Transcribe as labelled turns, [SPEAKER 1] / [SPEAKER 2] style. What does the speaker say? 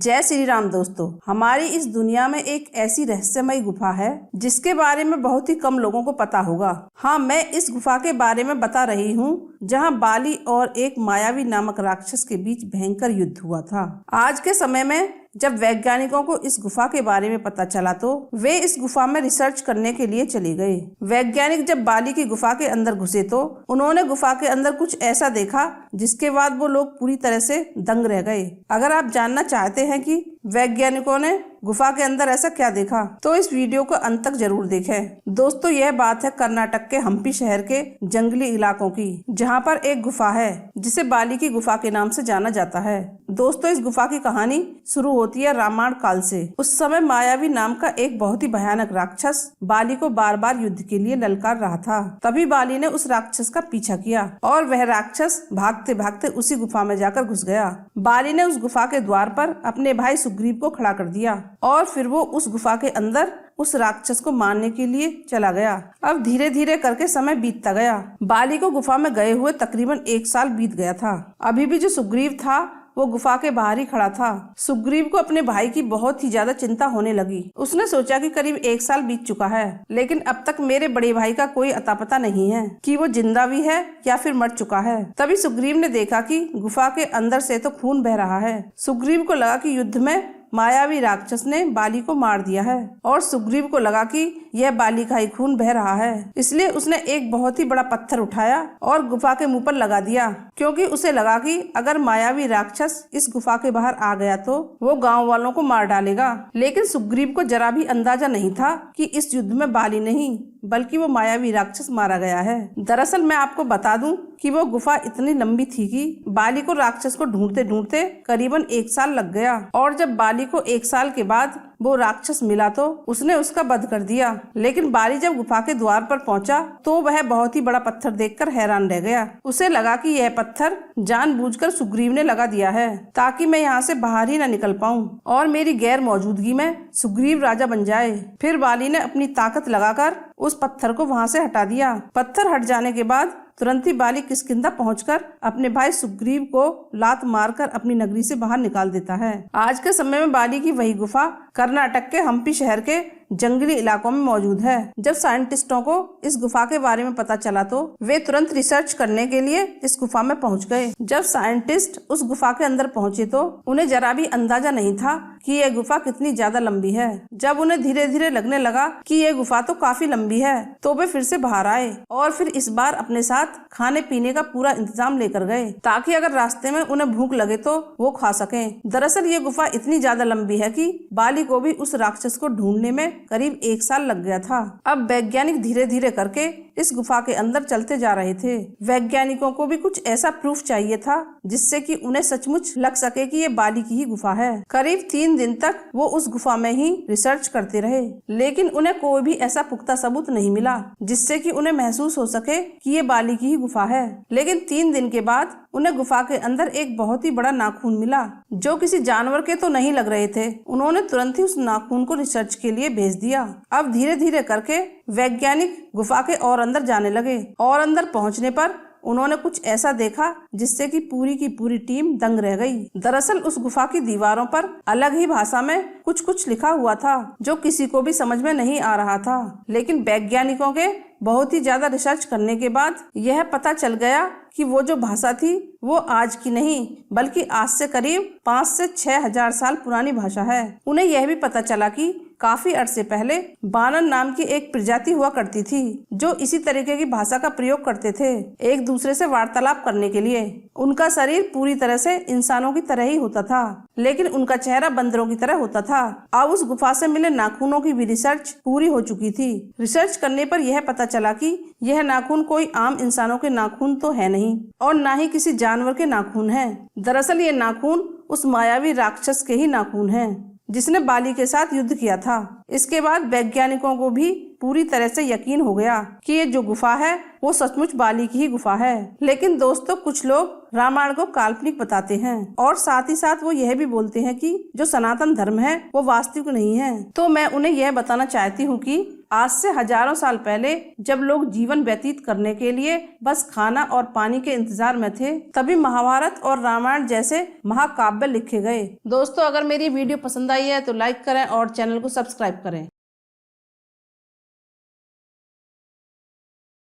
[SPEAKER 1] जय श्री राम दोस्तों। हमारी इस दुनिया में एक ऐसी रहस्यमयी गुफा है जिसके बारे में बहुत ही कम लोगों को पता होगा। हाँ, मैं इस गुफा के बारे में बता रही हूँ जहाँ बाली और एक मायावी नामक राक्षस के बीच भयंकर युद्ध हुआ था। आज के समय में जब वैज्ञानिकों को इस गुफा के बारे में पता चला तो वे इस गुफा में रिसर्च करने के लिए चले गए। वैज्ञानिक जब बाली की गुफा के अंदर घुसे तो उन्होंने गुफा के अंदर कुछ ऐसा देखा जिसके बाद वो लोग पूरी तरह से दंग रह गए। अगर आप जानना चाहते हैं कि वैज्ञानिकों ने गुफा के अंदर ऐसा क्या देखा तो इस वीडियो को अंत तक जरूर देखें। दोस्तों, यह बात है कर्नाटक के हम्पी शहर के जंगली इलाकों की, जहां पर एक गुफा है जिसे बाली की गुफा के नाम से जाना जाता है। दोस्तों, इस गुफा की कहानी शुरू होती है रामायण काल से। उस समय मायावी नाम का एक बहुत ही भयानक राक्षस बाली को बार बार युद्ध के लिए ललकार रहा था। तभी बाली ने उस राक्षस का पीछा किया और वह राक्षस भागते भागते उसी गुफा में जाकर घुस गया। बाली ने उस गुफा के द्वार पर अपने भाई सुग्रीव को खड़ा कर दिया और फिर वो उस गुफा के अंदर उस राक्षस को मारने के लिए चला गया। अब धीरे धीरे करके समय बीतता गया। बाली को गुफा में गए हुए तकरीबन 1 साल बीत गया था। अभी भी जो सुग्रीव था वो गुफा के बाहर ही खड़ा था। सुग्रीव को अपने भाई की बहुत ही ज्यादा चिंता होने लगी। उसने सोचा कि करीब 1 साल बीत चुका है, लेकिन अब तक मेरे बड़े भाई का कोई अता पता नहीं है कि वो जिंदा भी है या फिर मर चुका है। तभी सुग्रीव ने देखा कि गुफा के अंदर से तो खून बह रहा है। सुग्रीव को लगा कि युद्ध में मायावी राक्षस ने बाली को मार दिया है और सुग्रीव को लगा कि यह बाली का ही खून बह रहा है। इसलिए उसने एक बहुत ही बड़ा पत्थर उठाया और गुफा के मुंह पर लगा दिया, क्योंकि उसे लगा कि अगर मायावी राक्षस इस गुफा के बाहर आ गया तो वो गांव वालों को मार डालेगा। लेकिन सुग्रीव को जरा भी अंदाजा नहीं था कि इस युद्ध में बाली नहीं बल्कि वो मायावी राक्षस मारा गया है। दरअसल मैं आपको बता दूं कि वो गुफा इतनी लंबी थी कि बाली को राक्षस को ढूंढते ढूंढते करीबन 1 साल लग गया। और जब बाली को 1 साल के बाद वो राक्षस मिला तो उसने उसका वध कर दिया। लेकिन बाली जब गुफा के द्वार पर पहुंचा तो वह बहुत ही बड़ा पत्थर देखकर हैरान रह गया। उसे लगा कि यह पत्थर जानबूझकर सुग्रीव ने लगा दिया है ताकि मैं यहाँ से बाहर ही न निकल पाऊं और मेरी गैर मौजूदगी में सुग्रीव राजा बन जाए। फिर बाली ने अपनी ताकत लगाकर उस पत्थर को वहाँ से हटा दिया। पत्थर हट जाने के बाद तुरंत ही बाली किष्किंधा पहुंचकर अपने भाई सुग्रीव को लात मारकर अपनी नगरी से बाहर निकाल देता है। आज के समय में बाली की वही गुफा कर्नाटक के हम्पी शहर के जंगली इलाकों में मौजूद है। जब साइंटिस्टों को इस गुफा के बारे में पता चला तो वे तुरंत रिसर्च करने के लिए इस गुफा में पहुंच गए। जब साइंटिस्ट उस गुफा के अंदर पहुंचे तो उन्हें जरा भी अंदाजा नहीं था कि यह गुफा कितनी ज्यादा लंबी है। जब उन्हें धीरे धीरे लगने लगा कि यह गुफा तो काफी लंबी है तो वे फिर से बाहर आए और फिर इस बार अपने साथ खाने पीने का पूरा इंतजाम लेकर गए ताकि अगर रास्ते में उन्हें भूख लगे तो वो खा सकें। दरअसल ये गुफा इतनी ज्यादा लंबी है कि बाली को भी उस राक्षस को ढूंढने में करीब 1 साल लग गया था। अब वैज्ञानिक धीरे धीरे करके इस गुफा के अंदर चलते जा रहे थे। वैज्ञानिकों को भी कुछ ऐसा प्रूफ चाहिए था जिससे कि उन्हें सचमुच लग सके कि ये बाली की ही गुफा है। करीब 3 दिन तक वो उस गुफा में ही रिसर्च करते रहे, लेकिन उन्हें कोई भी ऐसा पुख्ता सबूत नहीं मिला जिससे कि उन्हें महसूस हो सके कि ये बाली की ही गुफा है। लेकिन 3 दिन के बाद उन्हें गुफा के अंदर एक बहुत ही बड़ा नाखून मिला जो किसी जानवर के तो नहीं लग रहे थे। उन्होंने तुरंत ही उस नाखून को रिसर्च के लिए भेज दिया। अब धीरे धीरे करके वैज्ञानिक गुफा के और अंदर जाने लगे और अंदर पहुंचने पर उन्होंने कुछ ऐसा देखा जिससे कि पूरी की पूरी टीम दंग रह गई। दरअसल उस गुफा की दीवारों पर अलग ही भाषा में कुछ लिखा हुआ था जो किसी को भी समझ में नहीं आ रहा था। लेकिन वैज्ञानिकों के बहुत ही ज्यादा रिसर्च करने के बाद यह पता चल गया कि वो जो भाषा थी वो आज की नहीं बल्कि आज से करीब 5 से 6 हजार साल पुरानी भाषा है। उन्हें यह भी पता चला कि काफी अरसे पहले बानर नाम की एक प्रजाति हुआ करती थी जो इसी तरीके की भाषा का प्रयोग करते थे एक दूसरे से वार्तालाप करने के लिए। उनका शरीर पूरी तरह से इंसानों की तरह ही होता था, लेकिन उनका चेहरा बंदरों की तरह होता था। अब उस गुफा से मिले नाखूनों की भी रिसर्च पूरी हो चुकी थी। रिसर्च करने पर यह पता चला कि यह नाखून कोई आम इंसानों के नाखून तो है नहीं और ना ही किसी जानवर के नाखून है। दरअसल ये नाखून उस मायावी राक्षस के ही नाखून हैं जिसने बाली के साथ युद्ध किया था। इसके बाद वैज्ञानिकों को भी पूरी तरह से यकीन हो गया कि ये जो गुफा है वो सचमुच बाली की ही गुफा है। लेकिन दोस्तों, कुछ लोग रामायण को काल्पनिक बताते हैं और साथ ही साथ वो यह भी बोलते हैं कि जो सनातन धर्म है वो वास्तविक नहीं है। तो मैं उन्हें यह बताना चाहती हूँ कि आज से हजारों साल पहले जब लोग जीवन व्यतीत करने के लिए बस खाना और पानी के इंतजार में थे, तभी महाभारत और रामायण जैसे महाकाव्य लिखे गए। दोस्तों, अगर मेरी वीडियो पसंद आई है तो लाइक करें और चैनल को सब्सक्राइब करें।